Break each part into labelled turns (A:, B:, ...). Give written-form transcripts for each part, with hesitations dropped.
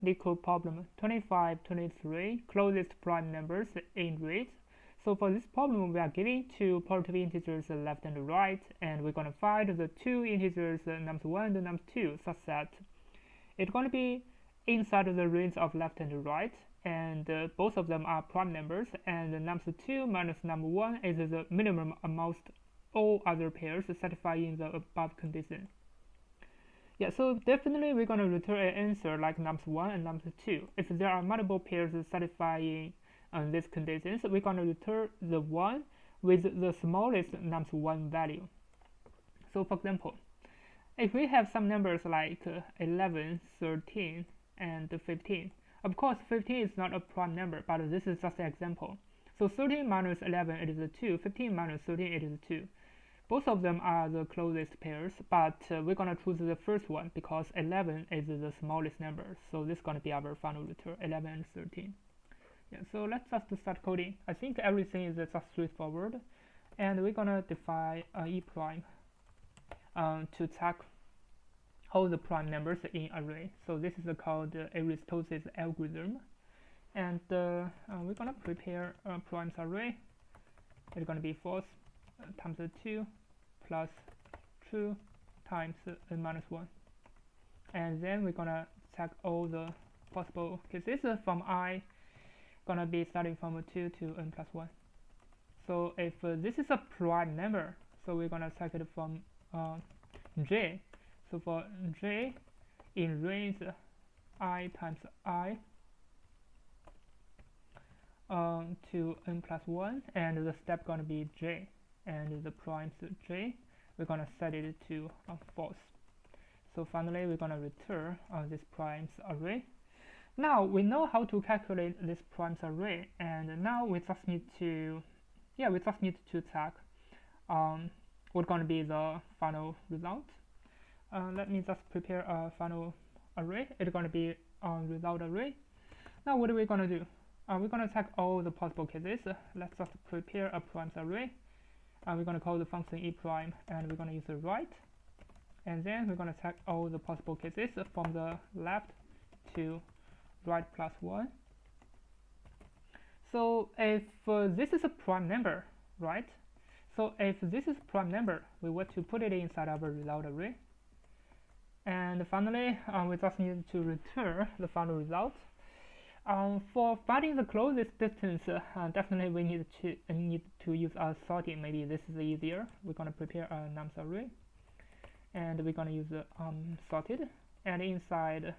A: Leetcode problem 25, 23, closest prime numbers in range. So for this problem, we are giving two positive integers left and right, and we're going to find the two integers number 1 and number 2 such that it's going to be inside of the range of left and right, and both of them are prime numbers, and number 2 minus number 1 is the minimum amongst all other pairs satisfying the above condition. Yeah, so definitely we're going to return an answer like number 1 and number 2. If there are multiple pairs satisfying these conditions, we're going to return the one with the smallest number 1 value. So for example, if we have some numbers like 11, 13, and 15, of course 15 is not a prime number, but this is just an example. So 13 minus 11 it is a 2, 15 minus 13 it is a 2. Both of them are the closest pairs, but we're going to choose the first one because 11 is the smallest number. So this is going to be our final return, 11 and 13. Yeah, so let's just start coding. I think everything is just straightforward. And we're going to define e prime to check all the prime numbers in array. So this is called Aristotle's algorithm. And we're going to prepare a primes array. It's going to be false times 2 plus true times n minus 1, and then we're gonna check all the possible cases from I, gonna be starting from 2 to n plus 1. So if this is a prime number, so we're gonna check it from j. So for j in range I times I to n plus 1, and the step gonna be j, and the primes j, we're gonna set it to false. So finally we're gonna return this primes array. Now we know how to calculate this primes array, and now we just need to check what's gonna be the final result. Let me just prepare a final array. It's gonna be a result array. Now what are we gonna do? We're gonna check all the possible cases. Let's just prepare a primes array. We're going to call the function e prime, and we're going to use the right, and then we're going to check all the possible cases from the left to right plus 1. So if this is a prime number, right? So if this is a prime number, we want to put it inside our result array. And finally, we just need to return the final result. For finding the closest distance, definitely we need to use sorting. Maybe this is easier. We're going to prepare a nums array, and we're going to use sorted. And inside,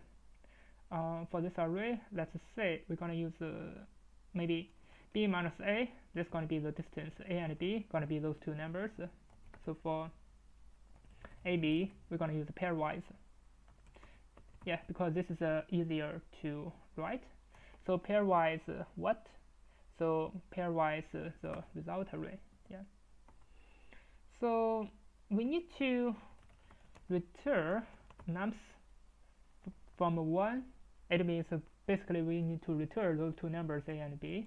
A: for this array, let's say we're going to use maybe b minus a. This is going to be the distance. A and b going to be those two numbers. So for ab, we're going to use pairwise. Yeah, because this is easier to write. So pairwise what? So pairwise the result array. Yeah. So we need to return nums from 1. It means basically we need to return those two numbers a and b.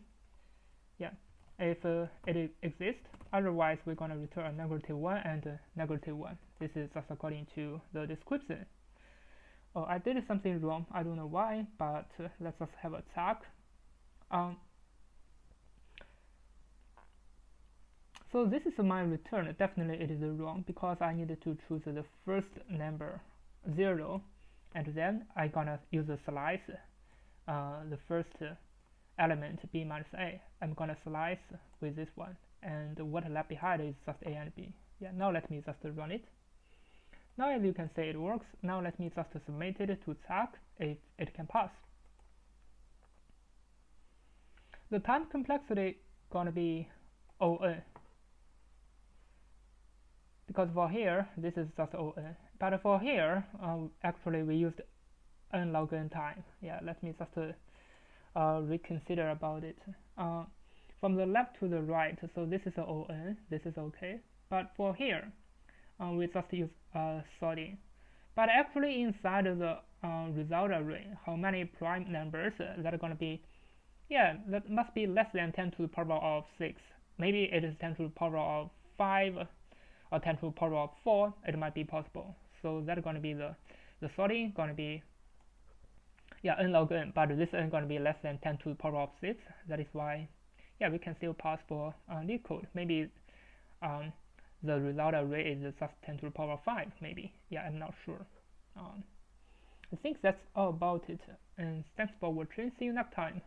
A: Yeah. If it exists, otherwise we're gonna return a -1 and a -1. This is just according to the description. Oh, I did something wrong. I don't know why, but let's just have a check. So this is my return. Definitely it is wrong because I needed to choose the first number 0, and then I gonna use a slice the first element b minus a. I'm gonna slice with this one, and what left behind is just a and b. Yeah. Now let me just run it. Now as you can see it works. Now let me just submit it to check if it can pass. The time complexity gonna be O(n), because for here this is just O(n), but for here actually we used n log n time. Yeah, let me just reconsider about it. From the left to the right, so this is O(n), this is okay, but for here we just use sorting. But actually inside of the result array, how many prime numbers that are going to be, yeah, that must be less than 10 to the power of 6. Maybe it is 10 to the power of 5 or 10 to the power of 4. It might be possible. So that's going to be the sorting going to be yeah, n log n, but this n going to be less than 10 to the power of 6. That is why, yeah, we can still pass for Leetcode. Maybe the result array is just 10 to the power of 5, maybe. Yeah, I'm not sure. I think that's all about it. And thanks for watching. See you next time.